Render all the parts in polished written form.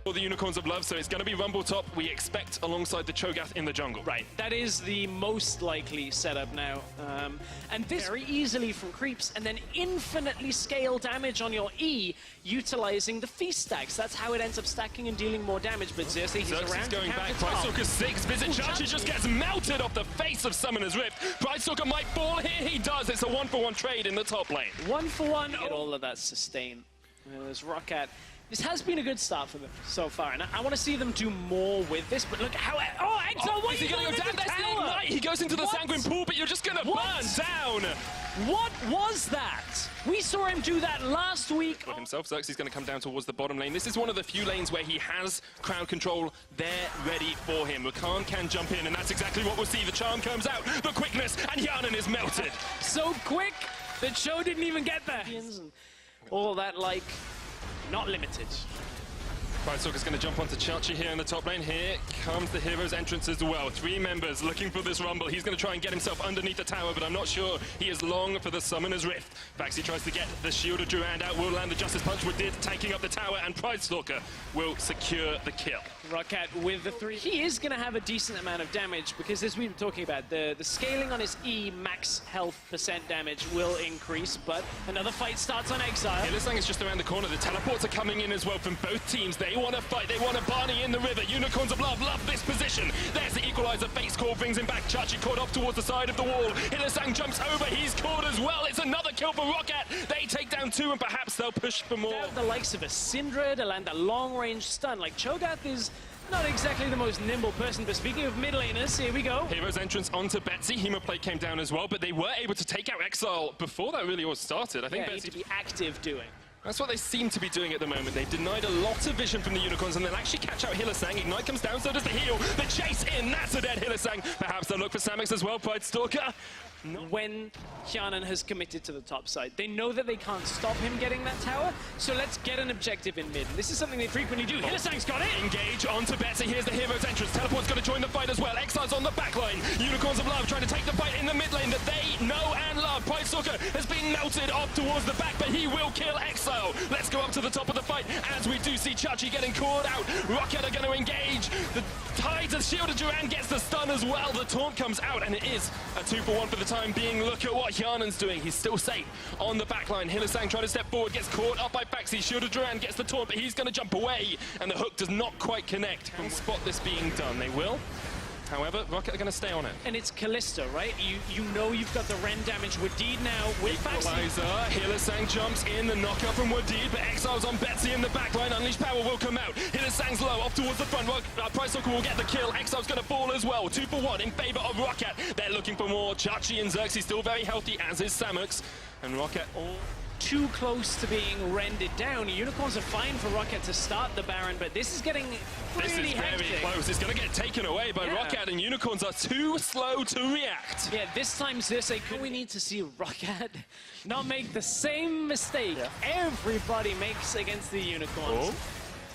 for the Unicorns of Love, so it's going to be Rumble top, we expect, alongside the Cho'Gath in the jungle. Right, that is the most likely setup now. And this very easily from creeps, and then infinitely scale damage on your E, utilizing the feast stacks. That's how it ends up stacking and dealing more damage, but Xerxes is around. Going back, Pridestalker 6, Visit Chachi just gets melted off the face of Summoner's Rift. Pridestalker might fall here, he does. It's a 1-for-1 trade in the top lane. 1-for-1, get all of that sustain. There's Roccat. This has been a good start for them so far, and I want to see them do more with this, but look at how... Oh, Exile, what is he going to go down? That's the Ignite! He goes into the Sanguine Pool, but you're just going to burn down! What was that? We saw him do that last week. For himself, Xerxes going to come down towards the bottom lane. This is one of the few lanes where he has crowd control there ready for him. Rakan can jump in, and that's exactly what we'll see. The charm comes out, the quickness, and Yanan is melted. So quick that Cho didn't even get there. And all that, like... Not limited. Pridestalker's going to jump onto Chachi here in the top lane. Here comes the hero's entrance as well. 3 members looking for this rumble. He's going to try and get himself underneath the tower, but I'm not sure he is long for the Summoner's Rift. Faxi tries to get the shield of Durand out, will land the Justice Punch, with it tanking up the tower, and Pridestalker will secure the kill. Roccat with the 3. He is going to have a decent amount of damage, because as we've been talking about, the scaling on his E max health % damage will increase, but another fight starts on Exile. Hylissang is just around the corner. The teleports are coming in as well from both teams. They want to fight. They want to Barney in the river. Unicorns of Love love this position. There's the equalizer. Face call brings him back. Chachi caught off towards the side of the wall. Hylissang jumps over. He's caught as well. It's another kill for Roccat. They take down 2, and perhaps they'll push for more. The likes of a Syndra to land a long-range stun. Like, Cho'Gath is not exactly the most nimble person, but speaking of mid laners, here we go. Hero's entrance onto Betsy. Hemoplate came down as well, but they were able to take out Exile before that really all started. I think Betsy need to be active doing. That's what they seem to be doing at the moment. They've denied a lot of vision from the Unicorns, and they'll actually catch out Hylissang. Ignite comes down, so does the heal. The chase in, that's a dead Hylissang. Perhaps they'll look for Samix as well, Pridestalker. When Hyanan has committed to the top side, they know that they can't stop him getting that tower, so let's get an objective in mid. This is something they frequently do. Hylissang's got it! Engage onto Betsy. Here's the hero's entrance. Teleport's going to join the fight as well. Exile's on the back line. Unicorns of Love trying to take the fight in the mid lane that they know and love. Pridestalker has been melted off towards the back, but he will kill Exile. Let's go up to the top of the fight as we do see Chachi getting caught out. Roccat are going to engage. The Tides of Shield of Durand gets the stun as well. The taunt comes out, and it is a 2-for-1 for the time being. Look at what Hyanan's doing. He's still safe on the back line. Hylissang trying to step forward, gets caught up by Faxi. Shield of Durand gets the taunt, but he's going to jump away, and the hook does not quite connect. Can spot this being done. They will. However, Roccat are going to stay on it. And it's Kalista, right? You know you've got the Ren damage. Wadid now with Equalizer. Hylissang jumps in, the knockout from Wadid, but Exile's on Betsy in the back line. Unleashed Power will come out. Hylissang's low, off towards the front. Pridestalker will get the kill. Exile's going to fall as well. 2-for-1 in favor of Roccat. They're looking for more. Chachi and Xerxes still very healthy, as is Samux. And Roccat all too close to being rendered down. Unicorns are fine for Roccat to start the Baron, but this is getting really hectic. Very close. It's going to get taken away by Roccat, and Unicorns are too slow to react. Yeah, this time Xerxes, we need to see Roccat not make the same mistake everybody makes against the Unicorns.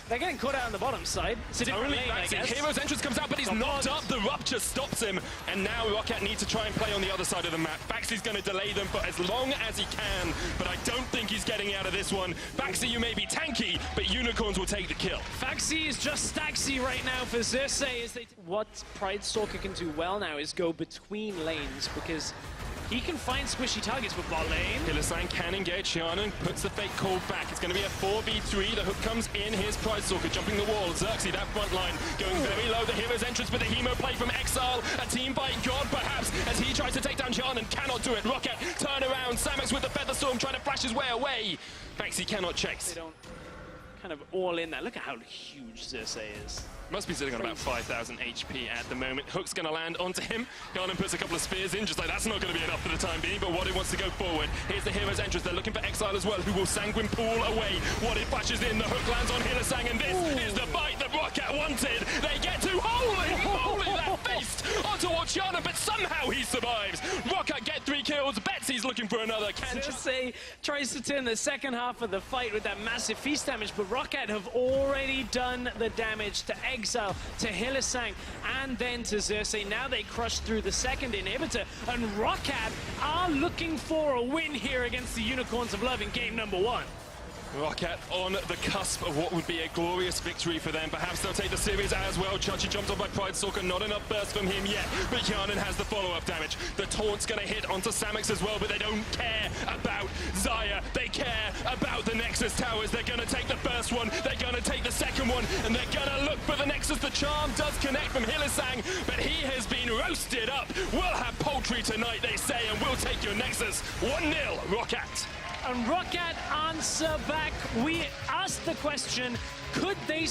They're getting caught out on the bottom side. It's a different lane, I guess. Hero's entrance comes out, but he's knocked up. The Rupture stops him. And now Roccat need to try and play on the other side of the map. Faxi's going to delay them for as long as he can, but I don't think he's getting out of this one. Faxi, you may be tanky, but Unicorns will take the kill. Faxi is just Staxi right now for Xerxes. What Pridestalker can do well now is go between lanes, because he can find squishy targets with bot lane. Hylissang can engage Hyanan, puts the fake call back. It's going to be a 4v3. The hook comes in. Here's Pridestalker jumping the wall. Xerxes, that front line, going very low. The hero's entrance with the Hemo play from Exile. A team fight, God, perhaps, as he tries to take down Hyanan. Cannot do it. Roccat, turn around. Samix with the Feather Storm trying to flash his way away. Faxi cannot chase. They don't kind of all in there. Look at how huge Xerxes is. Must be sitting on about 5,000 HP at the moment. Hook's going to land onto him. Hyanan puts a couple of spears in, just like that's not going to be enough for the time being, but Wadid wants to go forward. Here's the hero's entrance. They're looking for Exile as well, who will Sanguine Pool away. Wadid flashes in. The hook lands on Hylissang, and this is the fight that Roccat wanted. They get to holy moly, that feast onto Hyanan, but somehow he survives. Roccat get 3 kills. Betsy's looking for another. Xerxes tries to turn the second half of the fight with that massive feast damage, but Roccat have already done the damage to Exile, to Hylissang, and then to Xerxes. Now they crush through the second inhibitor, and Roccat are looking for a win here against the Unicorns of Love in game number 1. Roccat on the cusp of what would be a glorious victory for them. Perhaps they'll take the series as well. Chachi jumped on by Pride Stalker, not enough burst from him yet, but Yanan has the follow-up damage. The taunt's gonna hit onto Samix as well, but they don't care about Xayah. They care about the Nexus towers. They're gonna take the first one, they're gonna take the second one, and they're gonna look for the Nexus. The charm does connect from Hillisang, but he has been roasted up. We'll have poultry tonight, they say, and we'll take your Nexus. 1-0, Roccat. And Roccat answer back. We asked the question, could they...